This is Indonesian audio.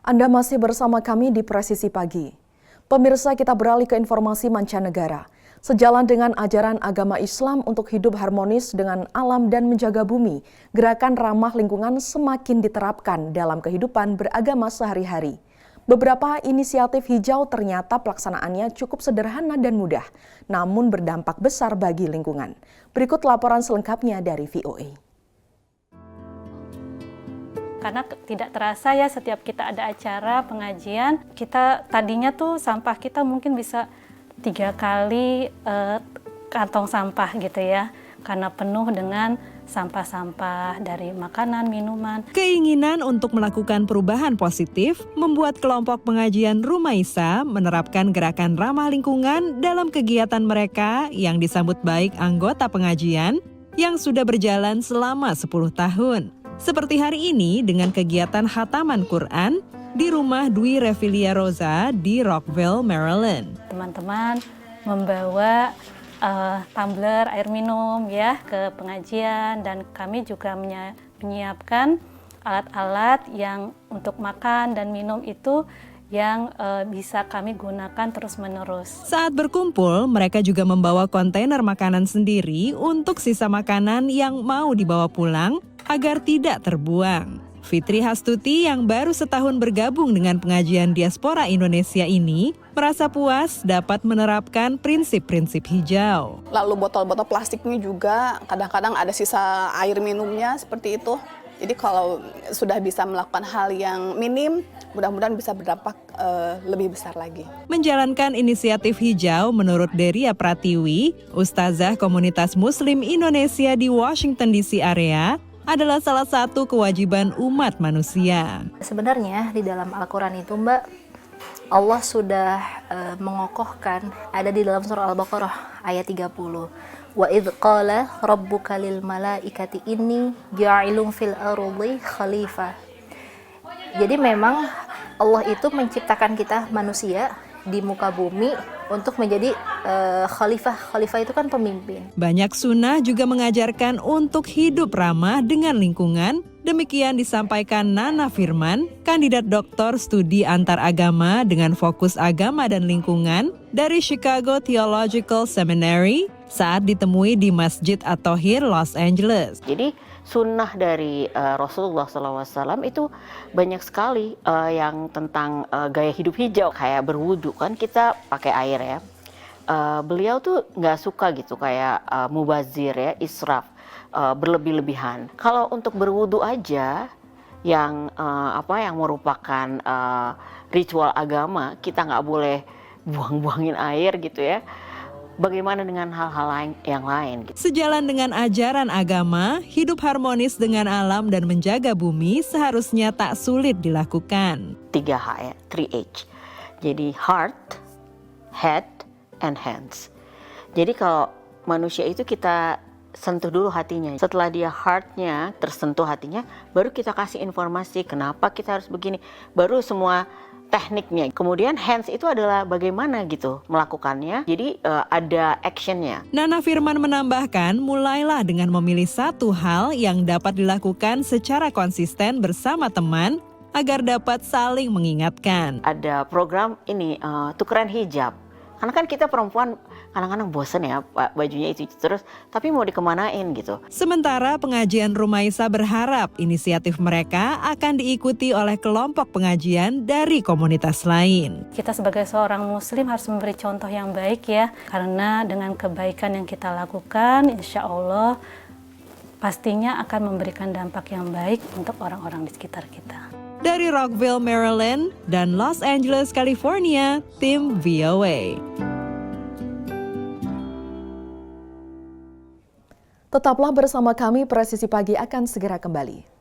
Anda masih bersama kami di Presisi Pagi. Pemirsa, kita beralih ke informasi mancanegara. Sejalan dengan ajaran agama Islam untuk hidup harmonis dengan alam dan menjaga bumi, gerakan ramah lingkungan semakin diterapkan dalam kehidupan beragama sehari-hari. Beberapa inisiatif hijau ternyata pelaksanaannya cukup sederhana dan mudah, namun berdampak besar bagi lingkungan. Berikut laporan selengkapnya dari VOA. Karena tidak terasa ya, setiap kita ada acara pengajian, kita tadinya tuh sampah kita mungkin bisa 3 kali kantong sampah gitu ya, karena penuh dengan sampah-sampah dari makanan, minuman. Keinginan untuk melakukan perubahan positif membuat kelompok pengajian Rumaisa menerapkan gerakan ramah lingkungan dalam kegiatan mereka yang disambut baik anggota pengajian yang sudah berjalan selama 10 tahun. Seperti hari ini dengan kegiatan khataman Quran di rumah Dwi Revilia Rosa di Rockville, Maryland. Teman-teman membawa tumbler air minum ya ke pengajian, dan kami juga menyiapkan alat-alat yang untuk makan dan minum itu yang bisa kami gunakan terus-menerus. Saat berkumpul, mereka juga membawa kontainer makanan sendiri untuk sisa makanan yang mau dibawa pulang agar tidak terbuang. Fitri Hastuti yang baru setahun bergabung dengan pengajian diaspora Indonesia ini merasa puas dapat menerapkan prinsip-prinsip hijau. Lalu botol-botol plastiknya juga kadang-kadang ada sisa air minumnya seperti itu. Jadi kalau sudah bisa melakukan hal yang minim, mudah-mudahan bisa berdampak lebih besar lagi. Menjalankan inisiatif hijau menurut Deria Pratiwi, Ustazah Komunitas Muslim Indonesia di Washington DC area, adalah salah satu kewajiban umat manusia. Sebenarnya di dalam Al-Quran itu Mbak, Allah sudah mengokohkan, ada di dalam surah Al-Baqarah ayat 30. Wa idh qala rabbuka lil malaikati inni ja'ilun fil ardi khalifah. Jadi memang Allah itu menciptakan kita manusia di muka bumi untuk menjadi khalifah. Khalifah itu kan pemimpin. Banyak sunnah juga mengajarkan untuk hidup ramah dengan lingkungan. Demikian disampaikan Nana Firman, kandidat doktor studi antaragama dengan fokus agama dan lingkungan dari Chicago Theological Seminary saat ditemui di Masjid At-Thohir, Los Angeles. Jadi sunnah dari Rasulullah SAW itu banyak sekali yang tentang gaya hidup hijau. Kayak berwudu kan kita pakai air ya. Beliau tuh nggak suka gitu kayak mubazir ya, israf, berlebih-lebihan. Kalau untuk berwudu aja yang yang merupakan ritual agama, kita nggak boleh buang-buangin air gitu ya. Bagaimana dengan hal-hal yang lain? Sejalan dengan ajaran agama, hidup harmonis dengan alam dan menjaga bumi seharusnya tak sulit dilakukan. 3H ya, 3H. Jadi heart, head, and hands. Jadi kalau manusia itu kita sentuh dulu hatinya. Setelah dia heartnya tersentuh hatinya, baru kita kasih informasi kenapa kita harus begini. Baru semua tekniknya. Kemudian hands itu adalah bagaimana gitu melakukannya. Jadi ada actionnya. Nana Firman menambahkan, mulailah dengan memilih satu hal yang dapat dilakukan secara konsisten bersama teman agar dapat saling mengingatkan. Ada program ini tukeran hijab. Karena kan kita perempuan kadang-kadang bosen ya bajunya itu terus, tapi mau dikemanain gitu. Sementara pengajian Rumaisa berharap inisiatif mereka akan diikuti oleh kelompok pengajian dari komunitas lain. Kita sebagai seorang muslim harus memberi contoh yang baik ya, karena dengan kebaikan yang kita lakukan, insya Allah pastinya akan memberikan dampak yang baik untuk orang-orang di sekitar kita. Dari Rockville, Maryland, dan Los Angeles, California, tim VOA. Tetaplah bersama kami, Presisi Pagi akan segera kembali.